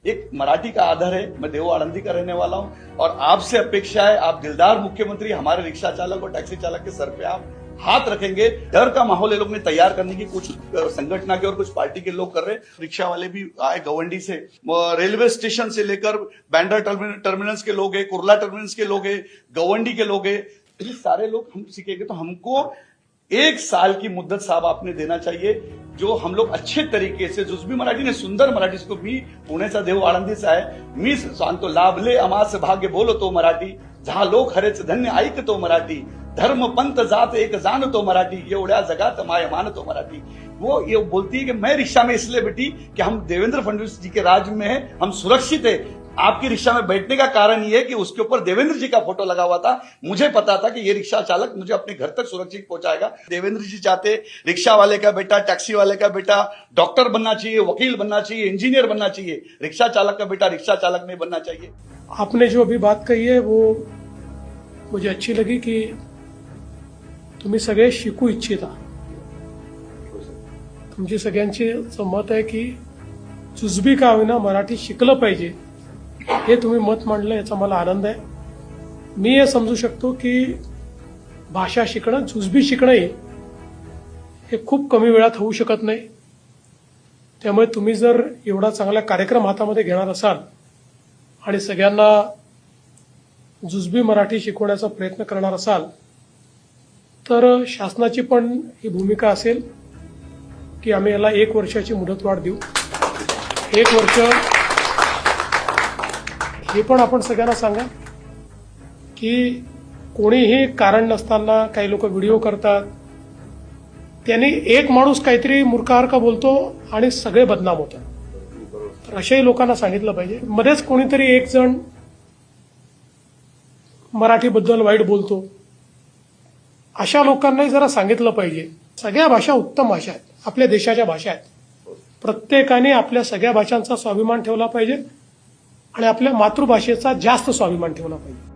एक मराठी का आधार है। मैं देव आनंदी का रहने वाला हूं और आपसे अपेक्षा है, आप दिलदार मुख्यमंत्री हमारे रिक्शा चालक और टैक्सी चालक के सर पे आप हाथ रखेंगे। डर का माहौल ये लोग ने तैयार करने की कुछ संगठन के और कुछ पार्टी के लोग कर रहे हैं। रिक्शा वाले भी आए गवंडी से, रेलवे स्टेशन से लेकर बैंड्रा टर्मिनल्स के लोग हैं, कुर्ला टर्मिनल्स के लोग हैं, गवंडी के लोग हैं। ये सारे लोग हम सीखेंगे तो हमको 1 साल की मुद्दत साहब आपने देना चाहिए, जो हम लोग अच्छे तरीके से जुजबी मराठी ने सुंदर मराठी को मी पुण्याचा देव आळंदीचा आहे, मी सांगतो लाभले अमास भाग्य बोलतो मराठी, जहा लोक हरेच धन्य ऐकतो मराठी, धर्म पंथ जात एक जानतो मराठी, एवढ्या जगात माय मानतो मराठी। वो ये बोलती है कि मैं रिक्शा में इसलिए बैठी कि हम देवेंद्र फडणवीस जी के राज में हैं, हम सुरक्षित है। आपकी रिक्शा में बैठने का कारण ये है कि उसके ऊपर देवेंद्र जी का फोटो लगा हुआ था। मुझे पता था कि ये रिक्शा चालक मुझे अपने घर तक सुरक्षित पहुंचाएगा। देवेंद्र जी चाहते रिक्शा वाले का बेटा, टैक्सी वाले का बेटा डॉक्टर बनना चाहिए, वकील बनना चाहिए, इंजीनियर बनना चाहिए। रिक्शा चालक का बेटा रिक्शा चालक नहीं बनना चाहिए। आपने जो अभी बात कही है वो मुझे अच्छी लगी की तुम्ही सगळे शिकू इच्छिता। तुमची सगळ्यांची मत आहे की जुजबी का होईना मराठी शिकलं पाहिजे, हे तुम्ही मत मांडलं, याचा मला आनंद आहे। मी हे समजू शकतो की भाषा शिकणं, जुजबी शिकणं हे खूप कमी वेळात होऊ शकत नाही। त्यामुळे तुम्ही जर एवढा चांगला कार्यक्रम हातामध्ये घेणार असाल आणि सगळ्यांना जुजबी मराठी शिकवण्याचा प्रयत्न करणार असाल तर शासनाची पण ही भूमिका असेल की आम्ही याला 1 वर्षाची मुदतवाढ देऊ। 1 वर्ष हे पण आपण सगळ्यांना सांगा की कोणीही कारण नसताना काही लोक व्हिडिओ करतात, त्यांनी एक माणूस काहीतरी मूर्खार्क बोलतो आणि सगळे बदनाम होतात। तर अशाही लोकांना सांगितलं पाहिजे। मध्येच कोणीतरी एक जण मराठीबद्दल वाईट बोलतो, अशा लोकांनाही जरा सांगितलं पाहिजे। सगळ्या भाषा उत्तम भाषा आहेत, आपल्या देशाच्या भाषा आहेत। प्रत्येकाने आपल्या सगळ्या भाषांचा स्वाभिमान ठेवला पाहिजे आणि आपल्या मातृभाषेचा जास्त स्वाभिमान ठेवला पाहिजे।